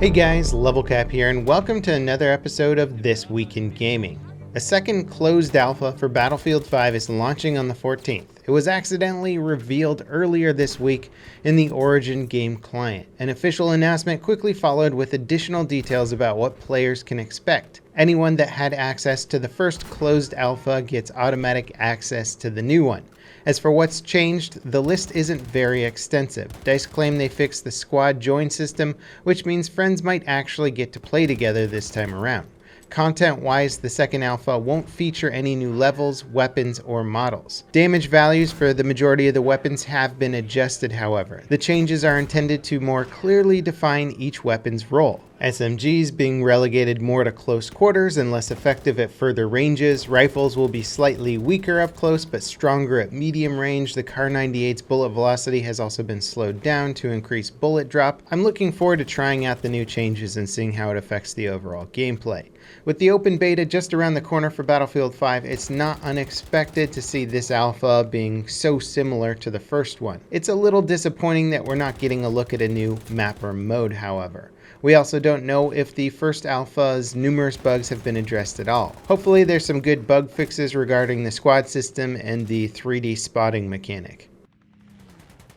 Hey guys, LevelCap here, and welcome to another episode of This Week in Gaming. A second closed alpha for Battlefield 5 is launching on the 14th. It was accidentally revealed earlier this week in the Origin game client. An official announcement quickly followed with additional details about what players can expect. Anyone that had access to the first closed alpha gets automatic access to the new one. As for what's changed, the list isn't very extensive. DICE claim they fixed the squad join system, which means friends might actually get to play together this time around. Content-wise, the second alpha won't feature any new levels, weapons, or models. Damage values for the majority of the weapons have been adjusted, however. The changes are intended to more clearly define each weapon's role. SMGs being relegated more to close quarters and less effective at further ranges. Rifles will be slightly weaker up close but stronger at medium range. The Kar 98's bullet velocity has also been slowed down to increase bullet drop. I'm looking forward to trying out the new changes and seeing how it affects the overall gameplay. With the open beta just around the corner for Battlefield 5, it's not unexpected to see this alpha being so similar to the first one. It's a little disappointing that we're not getting a look at a new map or mode, however. We also don't know if the first alpha's numerous bugs have been addressed at all. Hopefully there's some good bug fixes regarding the squad system and the 3D spotting mechanic.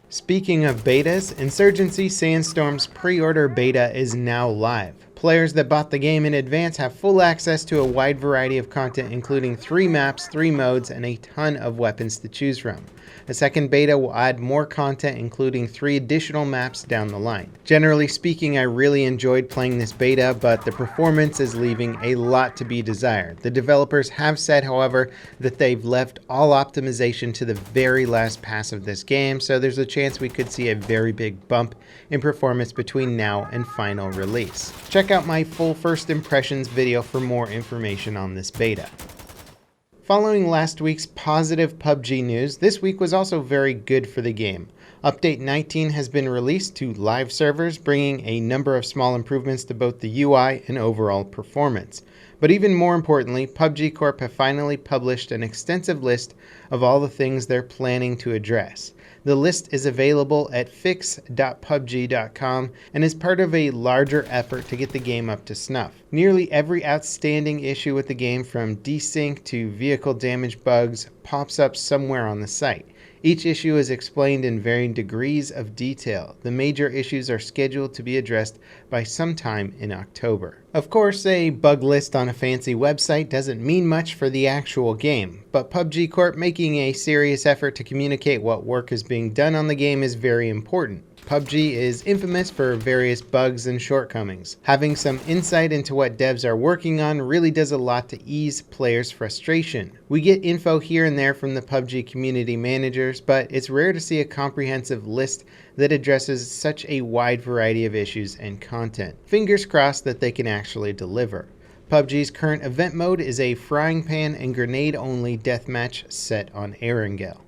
Speaking of betas, Insurgency SANDSTORM's pre-order beta is now live. Players that bought the game in advance have full access to a wide variety of content, including 3 maps, 3 modes, and a ton of weapons to choose from. A second beta will add more content, including 3 additional maps down the line. Generally speaking, I really enjoyed playing this beta, but the performance is leaving a lot to be desired. The developers have said, however, that they've left all optimization to the very last pass of this game, so there's a chance we could see a very big bump in performance between now and final release. Check out my full first impressions video for more information on this beta. Following last week's positive PUBG news, this week was also very good for the game. Update 19 has been released to live servers, bringing a number of small improvements to both the UI and overall performance. But even more importantly, PUBG Corp have finally published an extensive list of all the things they're planning to address. The list is available at fix.pubg.com and is part of a larger effort to get the game up to snuff. Nearly every outstanding issue with the game, from desync to vehicle damage bugs, pops up somewhere on the site. Each issue is explained in varying degrees of detail. The major issues are scheduled to be addressed by sometime in October. Of course, a bug list on a fancy website doesn't mean much for the actual game, but PUBG Corp making a serious effort to communicate what work is being done on the game is very important. PUBG is infamous for various bugs and shortcomings. Having some insight into what devs are working on really does a lot to ease players' frustration. We get info here and there from the PUBG community managers, but it's rare to see a comprehensive list that addresses such a wide variety of issues and content. Fingers crossed that they can actually deliver. PUBG's current event mode is a frying pan and grenade only deathmatch set on Erangel.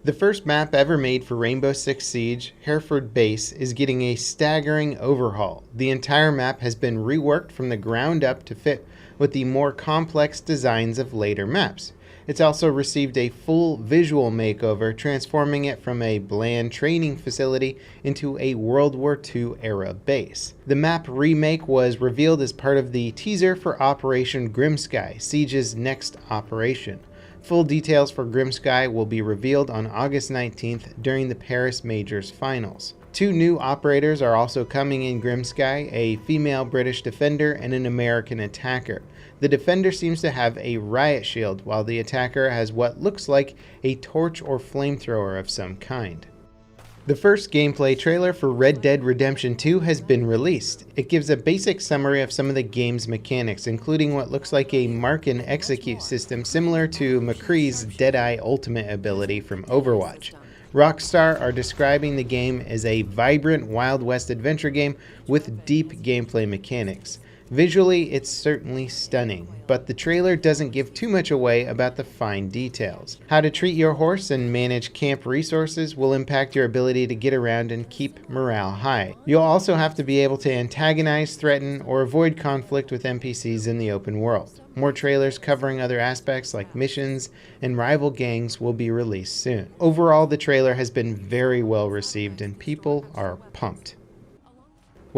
The first map ever made for Rainbow Six Siege, Hereford Base, is getting a staggering overhaul. The entire map has been reworked from the ground up to fit with the more complex designs of later maps. It's also received a full visual makeover, transforming it from a bland training facility into a World War II era base. The map remake was revealed as part of the teaser for Operation Grimsky, Siege's next operation. Full details for Grimsky will be revealed on August 19th during the Paris Majors Finals. 2 new operators are also coming in Grimsky, a female British defender and an American attacker. The defender seems to have a riot shield, while the attacker has what looks like a torch or flamethrower of some kind. The first gameplay trailer for Red Dead Redemption 2 has been released. It gives a basic summary of some of the game's mechanics, including what looks like a mark and execute system similar to McCree's Deadeye Ultimate ability from Overwatch. Rockstar are describing the game as a vibrant Wild West adventure game with deep gameplay mechanics. Visually, it's certainly stunning, but the trailer doesn't give too much away about the fine details. How to treat your horse and manage camp resources will impact your ability to get around and keep morale high. You'll also have to be able to antagonize, threaten, or avoid conflict with NPCs in the open world. More trailers covering other aspects like missions and rival gangs will be released soon. Overall, the trailer has been very well received and people are pumped.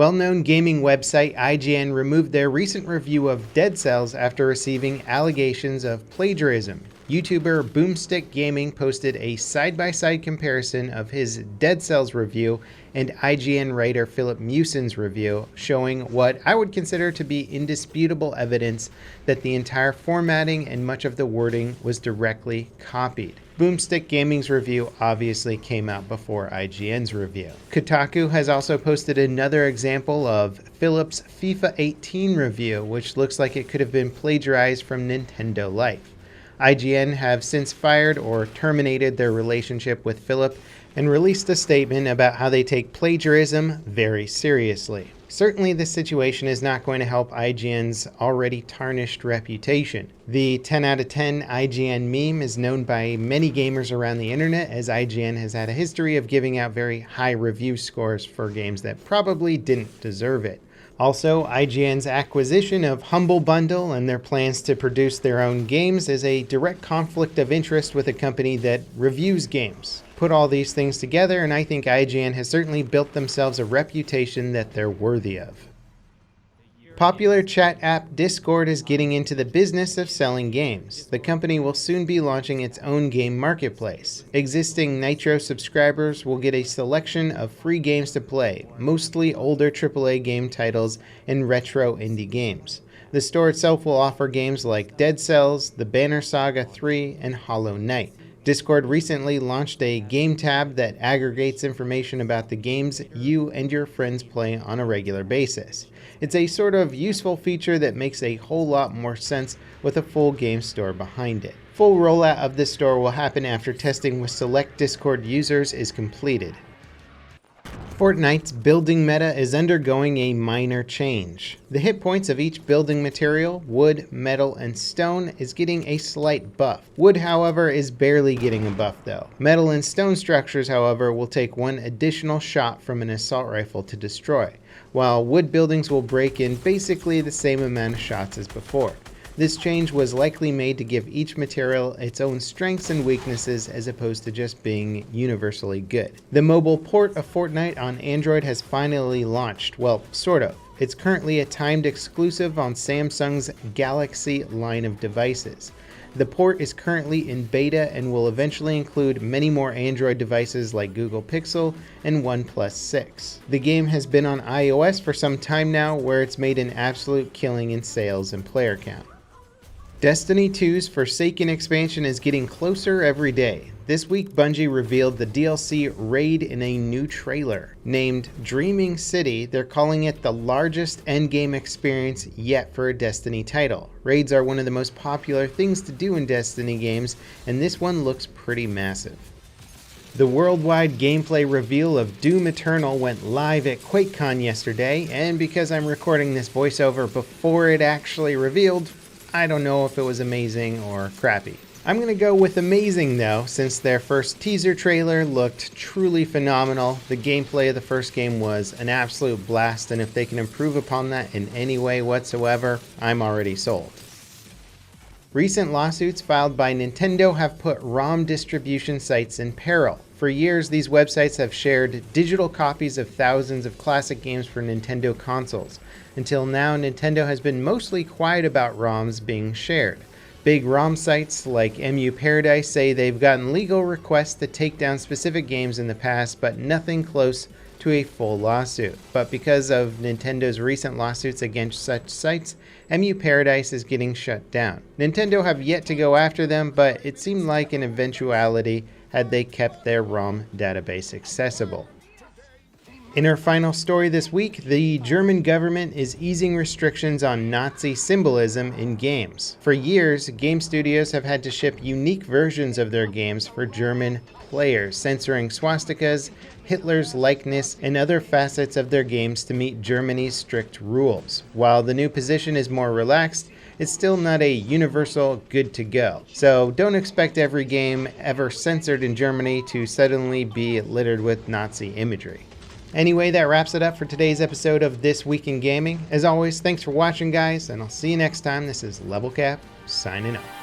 Well-known gaming website IGN removed their recent review of Dead Cells after receiving allegations of plagiarism. YouTuber Boomstick Gaming posted a side-by-side comparison of his Dead Cells review and IGN writer Philip Mewson's review, showing what I would consider to be indisputable evidence that the entire formatting and much of the wording was directly copied. Boomstick Gaming's review obviously came out before IGN's review. Kotaku has also posted another example of Philip's FIFA 18 review, which looks like it could have been plagiarized from Nintendo Life. IGN have since fired or terminated their relationship with Philip and released a statement about how they take plagiarism very seriously. Certainly this situation is not going to help IGN's already tarnished reputation. The 10 out of 10 IGN meme is known by many gamers around the internet, as IGN has had a history of giving out very high review scores for games that probably didn't deserve it. Also, IGN's acquisition of Humble Bundle and their plans to produce their own games is a direct conflict of interest with a company that reviews games. Put all these things together, and I think IGN has certainly built themselves a reputation that they're worthy of. Popular chat app Discord is getting into the business of selling games. The company will soon be launching its own game marketplace. Existing Nitro subscribers will get a selection of free games to play, mostly older AAA game titles and retro indie games. The store itself will offer games like Dead Cells, The Banner Saga 3, and Hollow Knight. Discord recently launched a game tab that aggregates information about the games you and your friends play on a regular basis. It's a sort of useful feature that makes a whole lot more sense with a full game store behind it. Full rollout of this store will happen after testing with select Discord users is completed. FORTNITE's building meta is undergoing a minor change. The hit points of each building material, wood, metal, and stone, is getting a slight buff. Wood, however, is barely getting a buff though. Metal and stone structures, however, will take one additional shot from an assault rifle to destroy, while wood buildings will break in basically the same amount of shots as before. This change was likely made to give each material its own strengths and weaknesses as opposed to just being universally good. The mobile port of Fortnite on Android has finally launched. Well, sort of. It's currently a timed exclusive on Samsung's Galaxy line of devices. The port is currently in beta and will eventually include many more Android devices like Google Pixel and OnePlus 6. The game has been on iOS for some time now, where it's made an absolute killing in sales and player count. Destiny 2's Forsaken expansion is getting closer every day. This week, Bungie revealed the DLC Raid in a new trailer. Named Dreaming City, they're calling it the largest endgame experience yet for a Destiny title. Raids are one of the most popular things to do in Destiny games, and this one looks pretty massive. The worldwide gameplay reveal of Doom Eternal went live at QuakeCon yesterday, and because I'm recording this voiceover before it actually revealed, I don't know if it was amazing or crappy. I'm going to go with amazing though, since their first teaser trailer looked truly phenomenal. The gameplay of the first game was an absolute blast, and if they can improve upon that in any way whatsoever, I'm already sold. Recent lawsuits filed by Nintendo have put ROM distribution sites in peril. For years, these websites have shared digital copies of thousands of classic games for Nintendo consoles. Until now, Nintendo has been mostly quiet about ROMs being shared. Big ROM sites like MU Paradise say they've gotten legal requests to take down specific games in the past, but nothing close to a full lawsuit. But because of Nintendo's recent lawsuits against such sites, MU Paradise is getting shut down. Nintendo have yet to go after them, but it seemed like an eventuality had they kept their ROM database accessible. In our final story this week, the German government is easing restrictions on Nazi symbolism in games. For years, game studios have had to ship unique versions of their games for German players, censoring swastikas, Hitler's likeness, and other facets of their games to meet Germany's strict rules. While the new position is more relaxed, it's still not a universal good to go. So don't expect every game ever censored in Germany to suddenly be littered with Nazi imagery. Anyway, that wraps it up for today's episode of This Week in Gaming. As always, thanks for watching, guys, and I'll see you next time. This is Level Cap, signing off.